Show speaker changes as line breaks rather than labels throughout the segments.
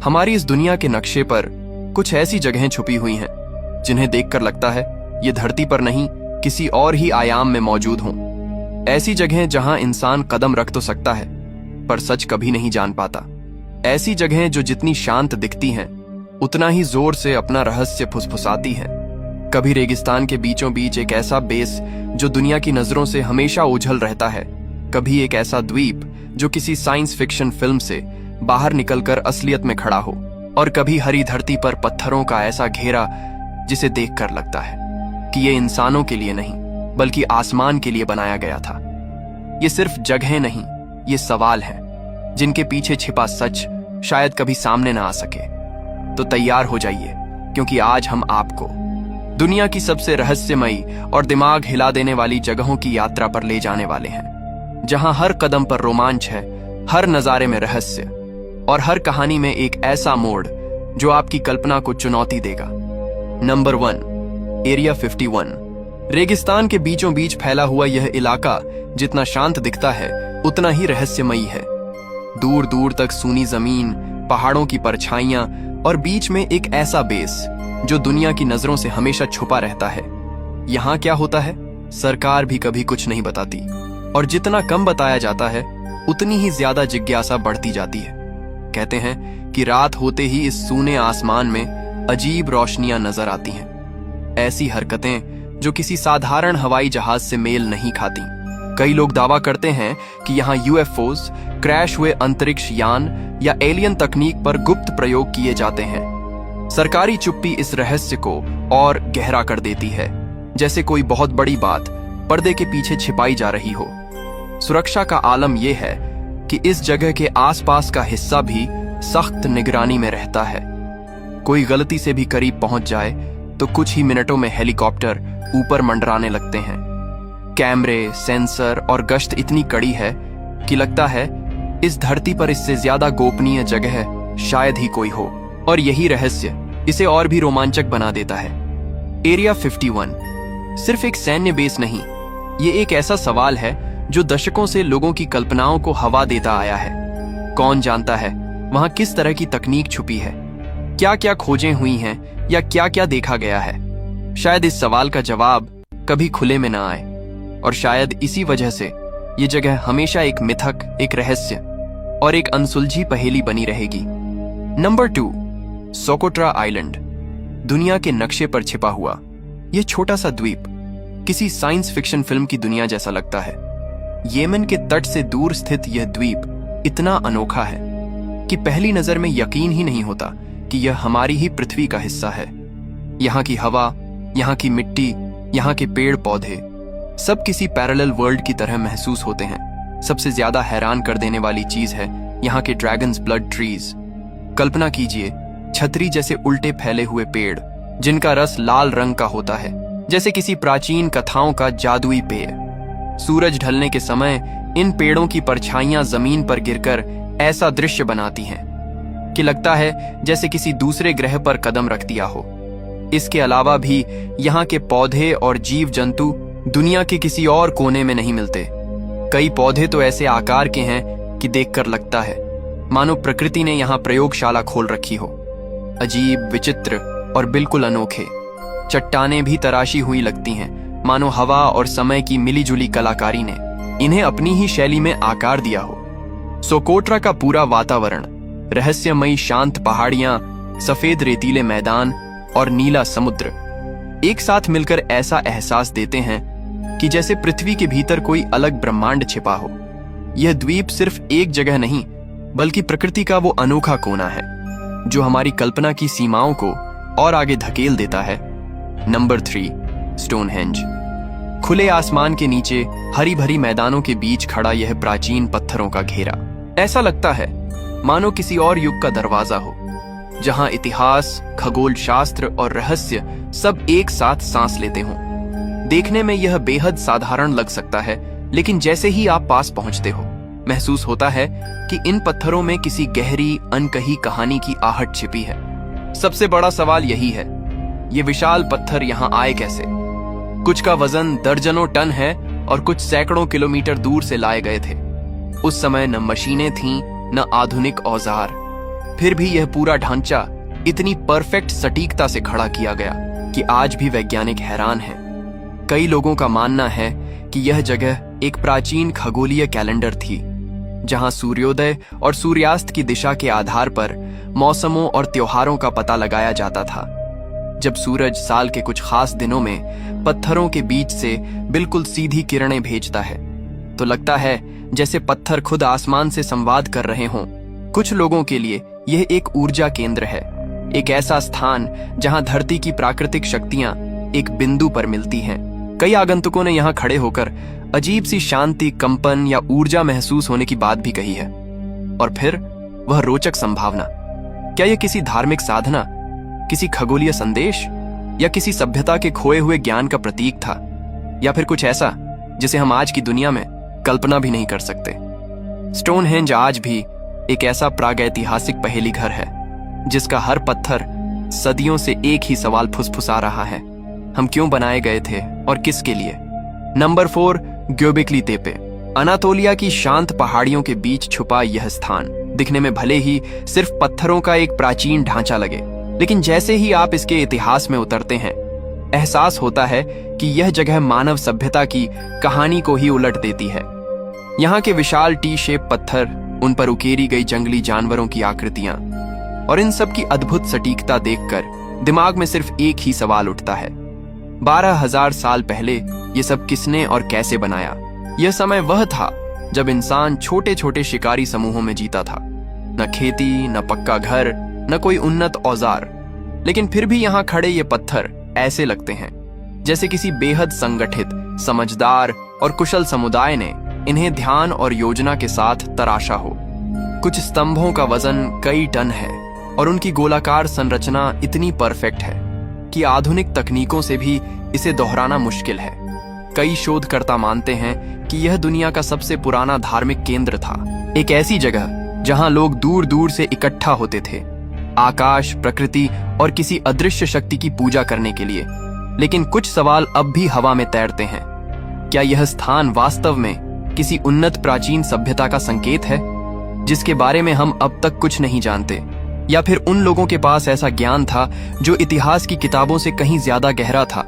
हमारी इस दुनिया के नक्शे पर कुछ ऐसी जगहें छुपी हुई हैं जिन्हें देखकर लगता है ये धरती पर नहीं किसी और ही आयाम में मौजूद हों। ऐसी जगहें जहां इंसान कदम रख तो सकता है पर सच कभी नहीं जान पाता। ऐसी जगहें जो जितनी शांत दिखती हैं उतना ही जोर से अपना रहस्य फुसफुसाती हैं। कभी रेगिस्तान के बीचों बीच एक ऐसा बेस जो दुनिया की नजरों से हमेशा ओझल रहता है, कभी एक ऐसा द्वीप जो किसी साइंस फिक्शन फिल्म से बाहर निकलकर असलियत में खड़ा हो, और कभी हरी धरती पर पत्थरों का ऐसा घेरा जिसे देखकर लगता है कि ये इंसानों के लिए नहीं बल्कि आसमान के लिए बनाया गया था। ये सिर्फ जगहें नहीं, ये सवाल हैं जिनके पीछे छिपा सच शायद कभी सामने ना आ सके। तो तैयार हो जाइए, क्योंकि आज हम आपको दुनिया की सबसे रहस्यमयी और दिमाग हिला देने वाली जगहों की यात्रा पर ले जाने वाले हैं, जहां हर कदम पर रोमांच है, हर नजारे में रहस्य और हर कहानी में एक ऐसा मोड़ जो आपकी कल्पना को चुनौती देगा। Number 1, area 51। रेगिस्तान के बीचों बीच फैला हुआ यह इलाका जितना शांत दिखता है उतना ही रहस्यमयी है। दूर दूर तक सूनी जमीन, पहाड़ों की परछाइयां और बीच में एक ऐसा बेस जो दुनिया की नजरों से हमेशा छुपा रहता है। यहां क्या होता है सरकार भी कभी कुछ नहीं बताती, और जितना कम बताया जाता है उतनी ही ज्यादा जिज्ञासा बढ़ती जाती है। कहते हैं कि रात होते ही इस सूने आसमान में अजीब रोशनियां नजर आती हैं, ऐसी हरकतें जो किसी साधारण हवाई जहाज से मेल नहीं खाती। कई लोग दावा करते हैं कि यहाँ यूएफओस, क्रैश हुए अंतरिक्ष यान या एलियन तकनीक पर गुप्त प्रयोग किए जाते हैं। सरकारी चुप्पी इस रहस्य को और गहरा कर देती है, जैसे कोई बहुत बड़ी बात पर्दे के पीछे छिपाई जा रही हो। सुरक्षा का आलम यह है कि इस जगह के आसपास का हिस्सा भी सख्त निगरानी में रहता है। कोई गलती से भी करीब पहुंच जाए तो कुछ ही मिनटों में हेलीकॉप्टर ऊपर मंडराने लगते हैं। कैमरे, सेंसर और गश्त इतनी कड़ी है कि लगता है इस धरती पर इससे ज्यादा गोपनीय जगह शायद ही कोई हो, और यही रहस्य इसे और भी रोमांचक बना देता है। एरिया 51 सिर्फ एक सैन्य बेस नहीं, ये एक ऐसा सवाल है जो दशकों से लोगों की कल्पनाओं को हवा देता आया है। कौन जानता है वहां किस तरह की तकनीक छुपी है, क्या क्या खोजें हुई हैं या क्या क्या देखा गया है। शायद इस सवाल का जवाब कभी खुले में ना आए, और शायद इसी वजह से ये जगह हमेशा एक मिथक, एक रहस्य और एक अनसुलझी पहेली बनी रहेगी। Number 2, Socotra island. दुनिया के नक्शे पर छिपा हुआ यह छोटा सा द्वीप किसी साइंस फिक्शन फिल्म की दुनिया जैसा लगता है। येमन के तट से दूर स्थित यह द्वीप इतना अनोखा है कि पहली नजर में यकीन ही नहीं होता कि यह हमारी ही पृथ्वी का हिस्सा है। यहाँ की हवा, यहाँ की मिट्टी, यहाँ के पेड़ पौधे सब किसी पैरेलल वर्ल्ड की तरह महसूस होते हैं। सबसे ज्यादा हैरान कर देने वाली चीज है यहाँ के ड्रैगन्स ब्लड ट्रीज। कल्पना कीजिए, छतरी जैसे उल्टे फैले हुए पेड़ जिनका रस लाल रंग का होता है, जैसे किसी प्राचीन कथाओं का जादुई पेय। सूरज ढलने के समय इन पेड़ों की परछाइयां जमीन पर गिरकर ऐसा दृश्य बनाती हैं कि लगता है जैसे किसी दूसरे ग्रह पर कदम रख दिया हो। इसके अलावा भी यहाँ के पौधे और जीव जंतु दुनिया के किसी और कोने में नहीं मिलते। कई पौधे तो ऐसे आकार के हैं कि देखकर लगता है मानो प्रकृति ने यहाँ प्रयोगशाला खोल रखी हो। अजीब, विचित्र और बिल्कुल अनोखे चट्टानें भी तराशी हुई लगती हैं, मानो हवा और समय की मिलीजुली कलाकारी ने इन्हें अपनी ही शैली में आकार दिया हो। सोकोट्रा का पूरा वातावरण, रहस्यमयी शांत पहाड़ियां, सफेद रेतीले मैदान और नीला समुद्र एक साथ मिलकर ऐसा एहसास देते हैं कि जैसे पृथ्वी के भीतर कोई अलग ब्रह्मांड छिपा हो। यह द्वीप सिर्फ एक जगह नहीं बल्कि प्रकृति का वो अनोखा कोना है जो हमारी कल्पना की सीमाओं को और आगे धकेल देता है। Number 3, Stonehenge. खुले आसमान के नीचे हरी भरी मैदानों के बीच खड़ा यह प्राचीन पत्थरों का घेरा ऐसा लगता है मानो किसी और युग का दरवाजा हो, जहां इतिहास, खगोल शास्त्र और रहस्य सब एक साथ सांस लेते हों। देखने में यह बेहद साधारण लग सकता है, लेकिन जैसे ही आप पास पहुंचते हो महसूस होता है कि इन पत्थरों में किसी गहरी, अनकही कहानी की आहट छिपी है। सबसे बड़ा सवाल यही है, ये विशाल पत्थर यहाँ आए कैसे? कुछ का वजन दर्जनों टन है और कुछ सैकड़ों किलोमीटर दूर से लाए गए थे। उस समय न मशीनें थीं, न आधुनिक औजार, फिर भी यह पूरा ढांचा इतनी परफेक्ट सटीकता से खड़ा किया गया कि आज भी वैज्ञानिक हैरान हैं। कई लोगों का मानना है कि यह जगह एक प्राचीन खगोलीय कैलेंडर थी, जहां सूर्योदय और सूर्यास्त की दिशा के आधार पर मौसमों और त्योहारों का पता लगाया जाता था। जब सूरज साल के कुछ खास दिनों में पत्थरों के बीच से बिल्कुल सीधी किरणें भेजता है, तो लगता है जैसे पत्थर खुद आसमान से संवाद कर रहे हों। कुछ लोगों के लिए यह एक ऊर्जा केंद्र है, एक ऐसा स्थान जहां धरती की प्राकृतिक शक्तियां एक बिंदु पर मिलती हैं। कई आगंतुकों ने यहां खड़े होकर अजीब सी शांति, कंपन या ऊर्जा महसूस होने की बात भी कही है। और फिर वह रोचक संभावना, क्या यह किसी धार्मिक साधना, किसी खगोलीय संदेश या किसी सभ्यता के खोए हुए ज्ञान का प्रतीक था, या फिर कुछ ऐसा जिसे हम आज की दुनिया में कल्पना भी नहीं कर सकते। स्टोनहेंज आज भी एक ऐसा प्रागैतिहासिक पहेली घर है जिसका हर पत्थर सदियों से एक ही सवाल फुसफुसा रहा है, हम क्यों बनाए गए थे और किसके लिए। नंबर 4, ग्योबेक्ली तेपे। अनातोलिया की शांत पहाड़ियों के बीच छुपा यह स्थान दिखने में भले ही सिर्फ पत्थरों का एक प्राचीन ढांचा लगे, लेकिन जैसे ही आप इसके इतिहास में उतरते हैं, एहसास होता है कि यह जगह मानव सभ्यता की कहानी को ही उलट देती है। यहाँ के विशाल टी शेप पत्थर, उन पर उकेरी गई जंगली जानवरों की आकृतियां और इन सब की अद्भुत सटीकता देखकर दिमाग में सिर्फ एक ही सवाल उठता है, 12,000 साल पहले ये सब किसने और कैसे बनाया। यह समय वह था जब इंसान छोटे छोटे शिकारी समूहों में जीता था, न खेती, न पक्का घर, न कोई उन्नत औजार, लेकिन फिर भी यहाँ खड़े ये पत्थर ऐसे लगते हैं जैसे किसी बेहद संगठित, समझदार और कुशल समुदाय ने इन्हें ध्यान और योजना के साथ तराशा हो। कुछ स्तंभों का वजन कई टन है और उनकी गोलाकार संरचना इतनी परफेक्ट है कि आधुनिक तकनीकों से भी इसे दोहराना मुश्किल है। कई शोधकर्ता मानते हैं कि यह दुनिया का सबसे पुराना धार्मिक केंद्र था, एक ऐसी जगह जहां लोग दूर दूर से इकट्ठा होते थे, आकाश, प्रकृति और किसी अदृश्य शक्ति की पूजा करने के लिए। लेकिन कुछ सवाल अब भी हवा में तैरते हैं। क्या यह स्थान वास्तव में किसी उन्नत प्राचीन सभ्यता का संकेत है जिसके बारे में हम अब तक कुछ नहीं जानते, या फिर उन लोगों के पास ऐसा ज्ञान था जो इतिहास की किताबों से कहीं ज्यादा गहरा था।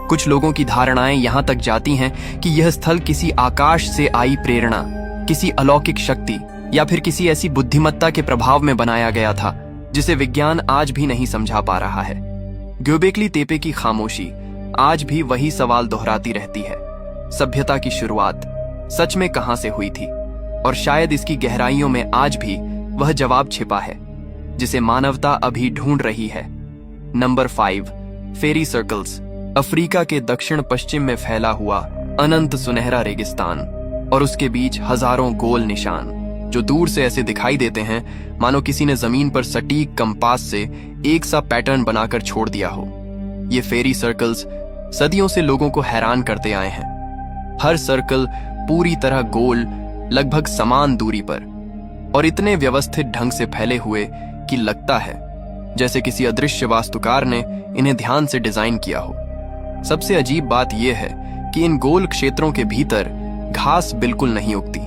कुछ लोगों की धारणाएं यहां तक जाती हैं कि यह स्थल किसी आकाश से आई प्रेरणा, किसी अलौकिक शक्ति या फिर किसी ऐसी बुद्धिमत्ता के प्रभाव में बनाया गया था जिसे विज्ञान आज भी नहीं समझा पा रहा है। ग्योबेक्ली तेपे की खामोशी आज भी वही सवाल दोहराती रहती है, सभ्यता की शुरुआत सच में कहां से हुई थी, और शायद इसकी गहराइयों में आज भी वह जवाब छिपा है जिसे मानवता अभी ढूंढ रही है। नंबर 5, फेरी सर्कल्स। अफ्रीका के दक्षिण पश्चिम में फैला हुआ अनंत सुनहरा रेगिस्तान और उसके बीच हजारों गोल निशान जो दूर से ऐसे दिखाई देते हैं मानो किसी ने जमीन पर सटीक कंपास से एक सा पैटर्न बनाकर छोड़ दिया हो। ये फेरी सर्कल्स सदियों से लोगों को हैरान करते आए हैं। हर सर्कल पूरी तरह गोल, लगभग समान दूरी पर और इतने व्यवस्थित ढंग से फैले हुए कि लगता है जैसे किसी अदृश्य वास्तुकार ने इन्हें ध्यान से डिजाइन किया हो। सबसे अजीब बात यह है कि इन गोल क्षेत्रों के भीतर घास बिल्कुल नहीं उगती,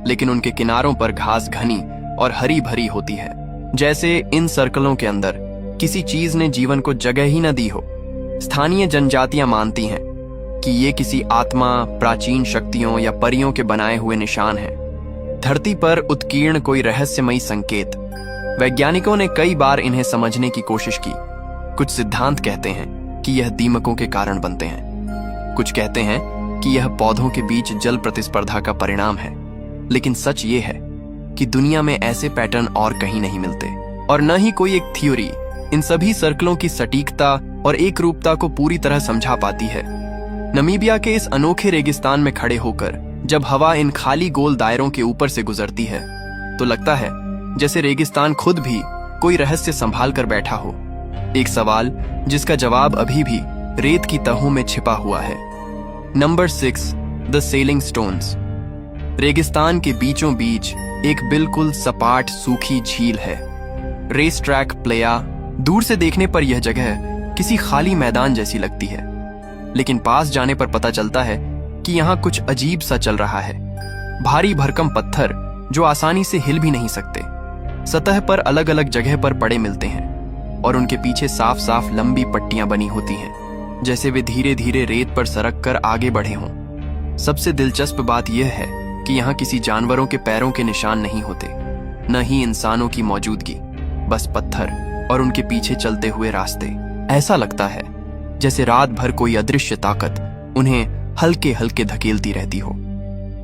लेकिन उनके किनारों पर घास घनी और हरी भरी होती है, जैसे इन सर्कलों के अंदर किसी चीज ने जीवन को जगह ही न दी हो। स्थानीय जनजातियां मानती हैं कि ये किसी आत्मा, प्राचीन शक्तियों या परियों के बनाए हुए निशान हैं, धरती पर उत्कीर्ण कोई रहस्यमयी संकेत। वैज्ञानिकों ने कई बार इन्हें समझने की कोशिश की। कुछ सिद्धांत कहते हैं कि यह दीमकों के कारण बनते हैं, कुछ कहते हैं कि यह पौधों के बीच जल प्रतिस्पर्धा का परिणाम है, लेकिन सच ये है कि दुनिया में ऐसे पैटर्न और कहीं नहीं मिलते, और न ही कोई एक थ्योरी इन सभी सर्कलों की सटीकता और एक रूपता को पूरी तरह समझा पाती है। नमीबिया के इस अनोखे रेगिस्तान में खड़े होकर जब हवा इन खाली गोल दायरों के ऊपर से गुजरती है तो लगता है जैसे रेगिस्तान खुद भी कोई रहस्य संभाल कर बैठा हो, एक सवाल जिसका जवाब अभी भी रेत की तहों में छिपा हुआ है। Number 6, the selling stones. रेगिस्तान के बीचों बीच एक बिल्कुल सपाट सूखी झील है, रेस ट्रैक प्लेया। दूर से देखने पर यह जगह किसी खाली मैदान जैसी लगती है, लेकिन पास जाने पर पता चलता है कि यहाँ कुछ अजीब सा चल रहा है। भारी भरकम पत्थर जो आसानी से हिल भी नहीं सकते, सतह पर अलग अलग जगह पर पड़े मिलते हैं और उनके पीछे साफ साफ लंबी पट्टियां बनी होती हैं, जैसे वे धीरे धीरे रेत पर सरक कर आगे बढ़े हों। सबसे दिलचस्प बात यह है कि यहाँ किसी जानवरों के पैरों के निशान नहीं होते, न ही इंसानों की मौजूदगी, बस पत्थर और उनके पीछे चलते हुए रास्ते। ऐसा लगता है जैसे रात भर कोई अदृश्य ताकत उन्हें हल्के हल्के धकेलती रहती हो।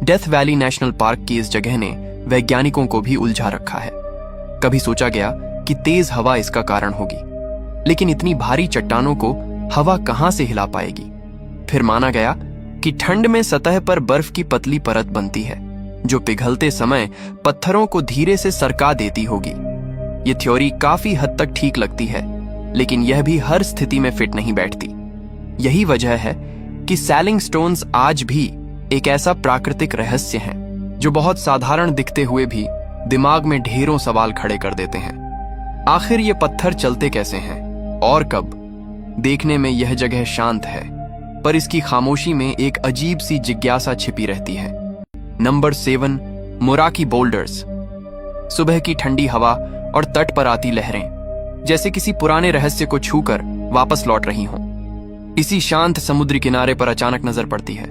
डेथ वैली नेशनल पार्क की इस जगह ने वैज्ञानिकों को भी उलझा रखा है। कभी सोचा गया कि तेज हवा इसका कारण होगी, लेकिन इतनी भारी चट्टानों को हवा कहां से हिला पाएगी? फिर माना गया कि ठंड में सतह पर बर्फ की पतली परत बनती है, जो पिघलते समय पत्थरों को धीरे से सरका देती होगी। ये थ्योरी काफी हद तक ठीक लगती है, लेकिन यह भी हर स्थिति में फिट नहीं बैठती। यही वजह है कि सैलिंग स्टोन्स आज भी एक ऐसा प्राकृतिक रहस्य है जो बहुत साधारण दिखते हुए भी दिमाग में ढेरों सवाल खड़े कर देते हैं। आखिर ये पत्थर चलते कैसे हैं और कब? देखने में यह जगह शांत है, पर इसकी खामोशी में एक अजीब सी जिज्ञासा छिपी रहती है। Number 7, Moeraki boulders. सुबह की ठंडी हवा और तट पर आती लहरें जैसे किसी पुराने रहस्य को छूकर वापस लौट रही हों। इसी शांत समुद्री किनारे पर अचानक नजर पड़ती है,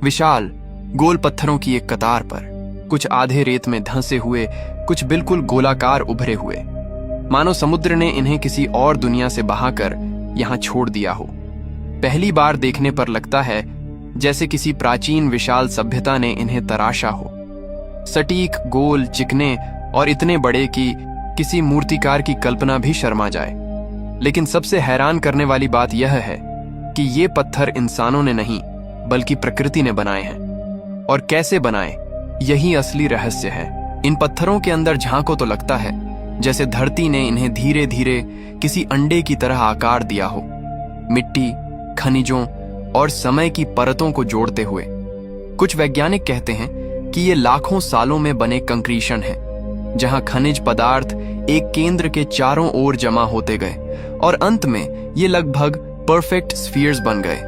विशाल गोल पत्थरों की एक कतार पर, कुछ आधे रेत में धंसे हुए, कुछ बिल्कुल गोलाकार उभरे हुए, मानो समुद्र ने इन्हें किसी और दुनिया से बहाकर यहां छोड़ दिया हो। पहली बार देखने पर लगता है जैसे किसी प्राचीन विशाल सभ्यता ने इन्हें तराशा हो। सटीक, गोल, चिकने और इतने बड़े कि किसी मूर्तिकार की कल्पना भी शर्मा जाए। लेकिन सबसे हैरान करने वाली बात यह है कि ये पत्थर इंसानों ने नहीं बल्कि प्रकृति ने बनाए हैं। और कैसे बनाए, यही असली रहस्य है। इन पत्थरों के अंदर झांको तो लगता है जैसे धरती ने इन्हें धीरे धीरे किसी अंडे की तरह आकार दिया हो, मिट्टी, खनिजों और समय की परतों को जोड़ते हुए। कुछ वैज्ञानिक कहते हैं कि ये लाखों सालों में बने कंक्रीशन है, जहां खनिज पदार्थ एक केंद्र के चारों ओर जमा होते गए और अंत में ये लगभग परफेक्ट स्फीयर्स बन गए।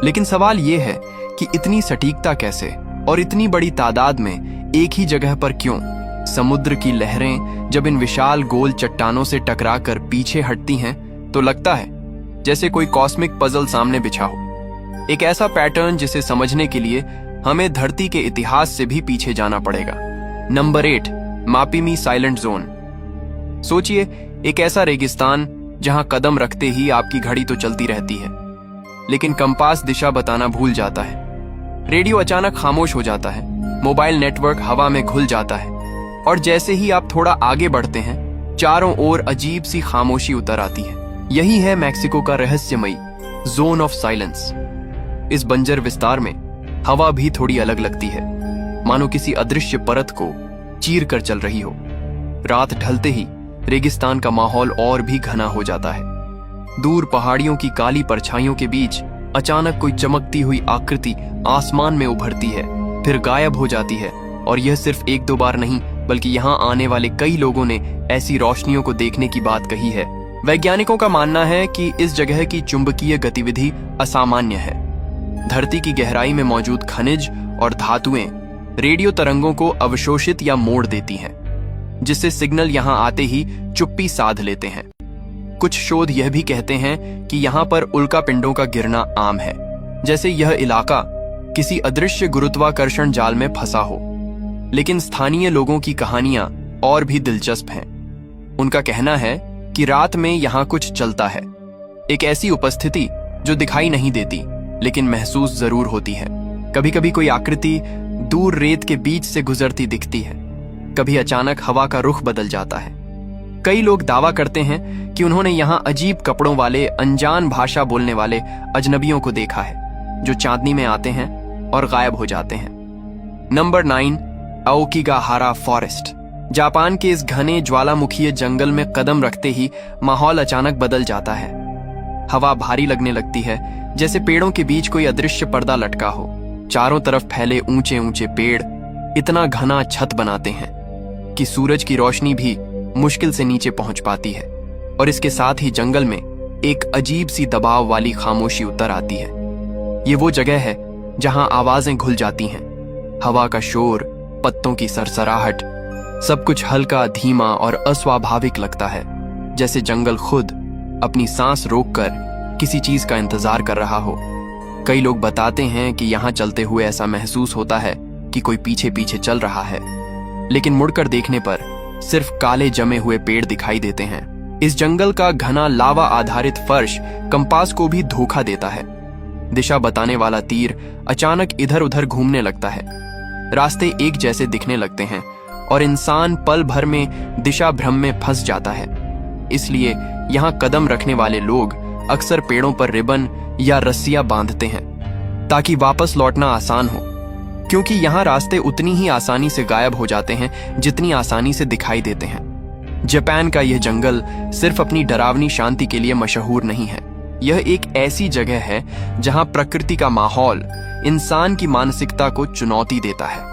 लेकिन सवाल ये है कि इतनी सटीकता कैसे और इतनी बड़ी तादाद में एक ही जगह पर क्यों? समुद्र की लहरें जब इन विशाल गोल चट्टानों से टकराकर पीछे हटती हैं तो लगता है जैसे कोई कॉस्मिक पजल सामने बिछा हो। एक ऐसा पैटर्न जिसे समझने के लिए हमें धरती के इतिहास से भी पीछे जाना पड़ेगा। Number 8, Mapimi silent zone. सोचिए, एक ऐसा रेगिस्तान जहां कदम रखते ही आपकी घड़ी तो चलती रहती है, लेकिन कंपास दिशा बताना भूल जाता है। रेडियो अचानक खामोश हो जाता है, मोबाइल नेटवर्क हवा में घुल जाता है, और जैसे ही आप थोड़ा आगे बढ़ते हैं, चारों ओर अजीब सी खामोशी उतर आती है। यही है मैक्सिको का रहस्यमयी जोन ऑफ साइलेंस। इस बंजर विस्तार में हवा भी थोड़ी अलग लगती है, मानो किसी अदृश्य परत को चीर कर चल रही हो। रात ढलते ही रेगिस्तान का माहौल और भी घना हो जाता है। दूर पहाड़ियों की काली परछाइयों के बीच अचानक कोई चमकती हुई आकृति आसमान में उभरती है, फिर गायब हो जाती है। और यह सिर्फ 1-2 बार नहीं, बल्कि यहाँ आने वाले कई लोगों ने ऐसी रोशनियों को देखने की बात कही है। वैज्ञानिकों का मानना है कि इस जगह की चुंबकीय गतिविधि असामान्य है। धरती की गहराई में मौजूद खनिज और धातुएं रेडियो तरंगों को अवशोषित या मोड़ देती हैं, जिससे सिग्नल यहां आते ही चुप्पी साध लेते हैं। कुछ शोध यह भी कहते हैं कि यहां पर उल्कापिंडों का गिरना आम है, जैसे यह इलाका किसी अदृश्य गुरुत्वाकर्षण जाल में फंसा हो। लेकिन स्थानीय लोगों की कहानियां और भी दिलचस्प हैं। उनका कहना है कि रात में यहां कुछ चलता है, एक ऐसी उपस्थिति जो दिखाई नहीं देती लेकिन महसूस जरूर होती है। कभी कभी कोई आकृति दूर रेत के बीच से गुजरती दिखती है, कभी अचानक हवा का रुख बदल जाता है। कई लोग दावा करते हैं कि उन्होंने यहां अजीब कपड़ों वाले, अनजान भाषा बोलने वाले अजनबियों को देखा है, जो चांदनी में आते हैं और गायब हो जाते हैं। Number 9, आओकिगाहारा forest. जापान के इस घने ज्वालामुखीय जंगल में कदम रखते ही माहौल अचानक बदल जाता है। हवा भारी लगने लगती है, जैसे पेड़ों के बीच कोई अदृश्य पर्दा लटका हो। चारों तरफ फैले ऊंचे ऊंचे पेड़ इतना घना छत बनाते हैं कि सूरज की रोशनी भी मुश्किल से नीचे पहुंच पाती है। और इसके साथ ही जंगल में एक अजीब सी दबाव वाली खामोशी उतर आती है। ये वो जगह है जहां आवाजें घुल जाती हैं, हवा का शोर, पत्तों की सरसराहट, सब कुछ हल्का, धीमा और अस्वाभाविक लगता है, जैसे जंगल खुद अपनी सांस रोककर किसी चीज का इंतजार कर रहा हो। कई लोग बताते हैं कि यहाँ चलते हुए ऐसा महसूस होता है कि कोई पीछे पीछे चल रहा है, लेकिन मुड़कर देखने पर सिर्फ काले जमे हुए पेड़ दिखाई देते हैं। इस जंगल का घना लावा आधारित फर्श कंपास को भी धोखा देता है। दिशा बताने वाला तीर अचानक इधर उधर घूमने लगता है। रास्ते एक जैसे दिखने लगते हैं और इंसान पल भर में दिशा भ्रम में फंस जाता है। इसलिए यहाँ कदम रखने वाले लोग अक्सर पेड़ों पर रिबन या रस्सियां बांधते हैं ताकि वापस लौटना आसान हो, क्योंकि यहाँ रास्ते उतनी ही आसानी से गायब हो जाते हैं जितनी आसानी से दिखाई देते हैं। जापान का यह जंगल सिर्फ अपनी डरावनी शांति के लिए मशहूर नहीं है। यह एक ऐसी जगह है जहां प्रकृति का माहौल इंसान की मानसिकता को चुनौती देता है।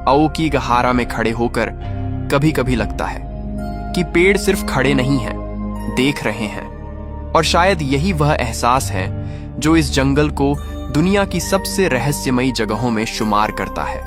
आओकीगहारा में खड़े होकर कभी कभी लगता है कि पेड़ सिर्फ खड़े नहीं हैं, देख रहे हैं। और शायद यही वह एहसास है जो इस जंगल को दुनिया की सबसे रहस्यमयी जगहों में शुमार करता है।